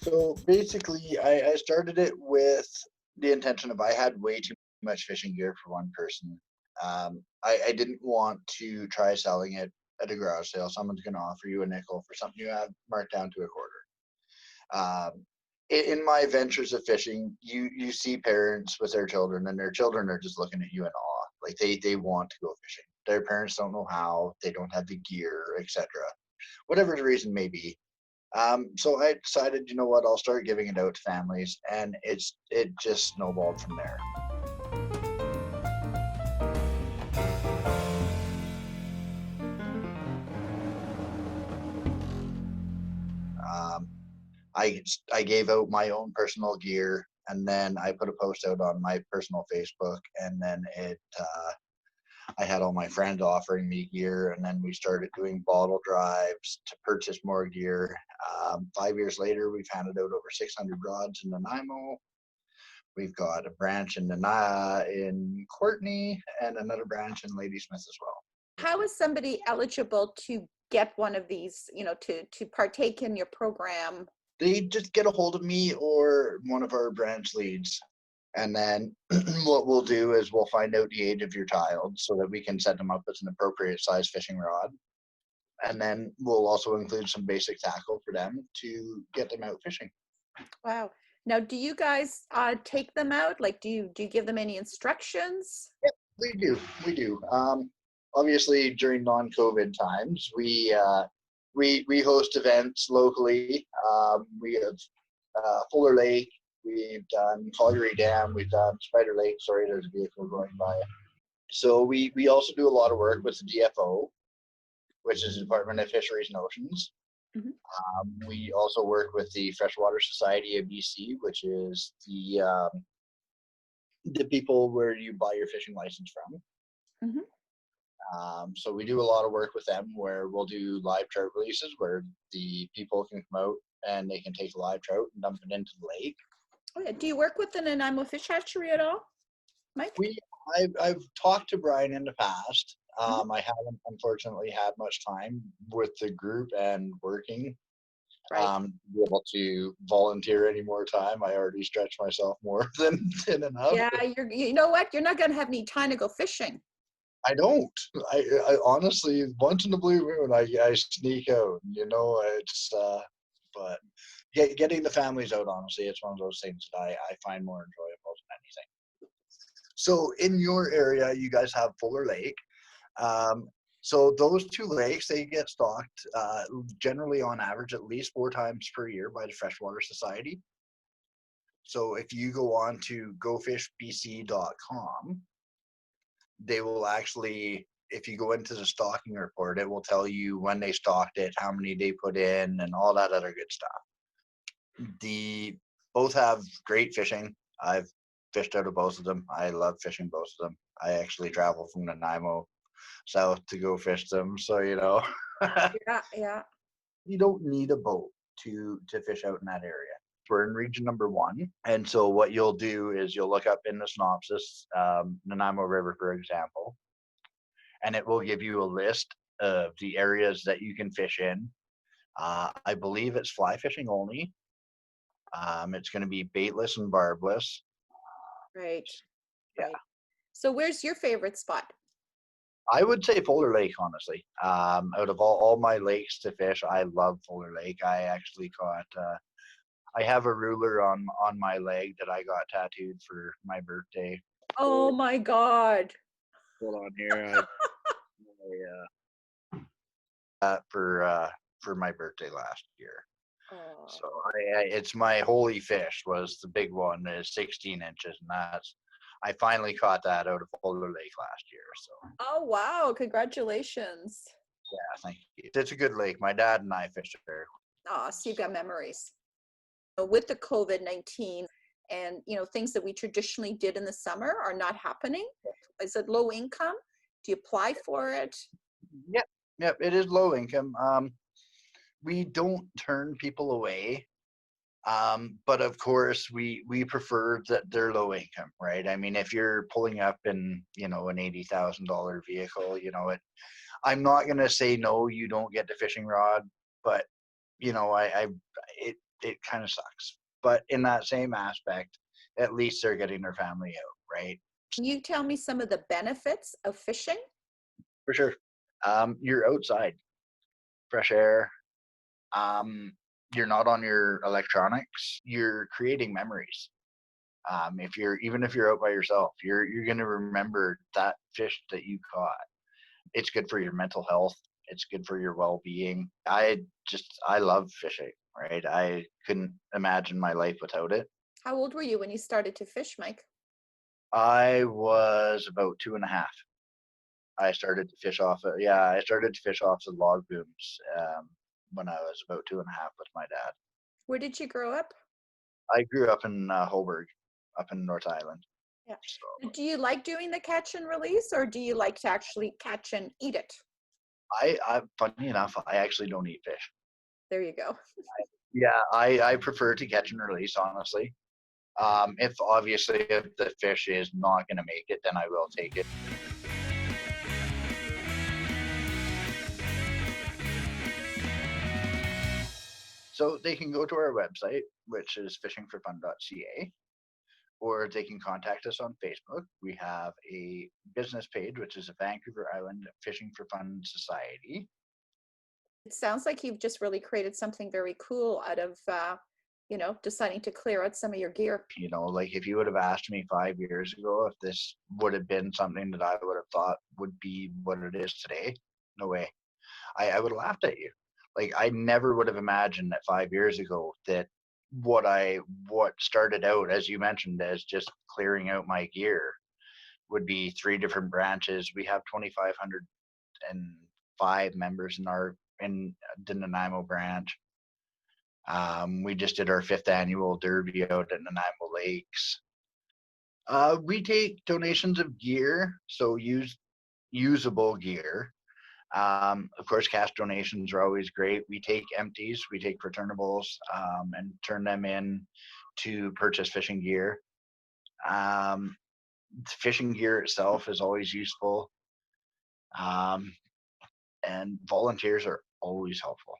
So basically, I started it with the intention of I had way too much fishing gear for one person. I didn't want to try selling it at a garage sale. Someone's going to offer you a nickel for something you have marked down to a quarter. In my ventures of fishing, you see parents with their children, and their children are just looking at you in awe. Like they want to go fishing. Their parents don't know how. They don't have the gear, etc. Whatever the reason may be. So I decided, you know what, I'll start giving it out to families, and it just snowballed from there. Um, I gave out my own personal gear, and then I put a post out on my personal Facebook, and then I had all my friends offering me gear, and then we started doing bottle drives to purchase more gear. 5 years later, we've handed out over 600 rods in Nanaimo. We've got a branch in Courtney and another branch in Ladysmith as well. How is somebody eligible to get one of these, to partake in your program? They just get a hold of me or one of our branch leads. And then what we'll do is we'll find out the age of your child so that we can set them up with an appropriate size fishing rod. And then we'll also include some basic tackle for them to get them out fishing. Wow. Now, do you guys take them out? Like, do you give them any instructions? Yep, we do. We do. Obviously, during non-COVID times, we host events locally. We have Fuller Lake. We've done Colliery Dam. We've done Spider Lake. Sorry, there's a vehicle going by. So we also do a lot of work with the DFO, which is the Department of Fisheries and Oceans. Mm-hmm. We also work with the Freshwater Society of BC, which is the people where you buy your fishing license from. Mm-hmm. So we do a lot of work with them where we'll do live trout releases where the people can come out and they can take a live trout and dump it into the lake. Oh, yeah. Do you work with the Nanaimo Fish Hatchery at all, Mike? I've talked to Brian in the past. Mm-hmm. I haven't unfortunately had much time with the group and working Right. to be able to volunteer any more time. I already stretched myself more than enough. Yeah, you know what? You're not going to have any time to go fishing. I don't. I honestly, once in the blue moon, I sneak out. It's but getting the families out. Honestly, it's one of those things that I find more enjoyable than anything. So in your area, you guys have Fuller Lake. So those two lakes, they get stocked generally on average at least 4 times per year by the Freshwater Society. So if you go on to gofishbc.com, they will actually, if you go into the stocking report, it will tell you when they stocked it, how many they put in, and all that other good stuff. Both have great fishing. I've fished out of both of them. I love fishing both of them. I actually travel from Nanaimo south to go fish them. So, Yeah. you don't need a boat to fish out in that area. We're in region number 1. And so what you'll do is you'll look up in the synopsis, Nanaimo River, for example, and it will give you a list of the areas that you can fish in. I believe it's fly fishing only. It's going to be baitless and barbless. Right. Yeah. Right. So where's your favorite spot? I would say Fuller Lake, honestly. Out of all my lakes to fish, I love Fuller Lake. I actually caught, I have a ruler on my leg that I got tattooed for my birthday. Oh my God. Hold on here. For my birthday last year. Oh. So it's my holy fish was the big one, is 16 inches, and I finally caught that out of Fuller Lake last year. So. Oh wow! Congratulations. Yeah, thank you. It's a good lake. My dad and I fished there. Oh, so you've got memories. With the COVID-19 and things that we traditionally did in the summer are not happening. Is it low income? Do you apply for it? Yep. It is low income. We don't turn people away. But of course, we prefer that they're low income, right? I mean, if you're pulling up in, an $80,000 vehicle, I'm not going to say no, you don't get the fishing rod, but it kind of sucks. But in that same aspect, at least they're getting their family out, right? Can you tell me some of the benefits of fishing? For sure. You're outside, fresh air. Um, you're not on your electronics. You're creating memories. If you're even if you're out by yourself, you're gonna remember that fish that you caught. It's good for your mental health. It's good for your well-being. I love fishing, right? I couldn't imagine my life without it. How old were you when you started to fish, Mike? I was about 2.5. I started to fish off the log booms when I was about 2.5 with my dad. Where did you grow up? I grew up in Hoburg, up in North Island. Yeah. So Do you like doing the catch and release, or do you like to actually catch and eat it? funny enough, I actually don't eat fish. There you go. Yeah, I prefer to catch and release, honestly. If obviously if the fish is not going to make it, then I will take it. So they can go to our website, which is fishingforfun.ca, or they can contact us on Facebook. We have a business page, which is a Vancouver Island Fishing for Fun Society. It sounds like you've just really created something very cool out of, deciding to clear out some of your gear. Like if you would have asked me 5 years ago if this would have been something that I would have thought would be what it is today, no way. I would have laughed at you. Like I never would have imagined that 5 years ago that what started out, as you mentioned, as just clearing out my gear would be three different branches. We have 2,505 members in the Nanaimo branch. We just did our 5th annual derby out at Nanaimo Lakes. We take donations of gear, so usable gear. Of course, cash donations are always great. We take empties, we take returnables, and turn them in to purchase fishing gear. Fishing gear itself is always useful, and volunteers are always helpful.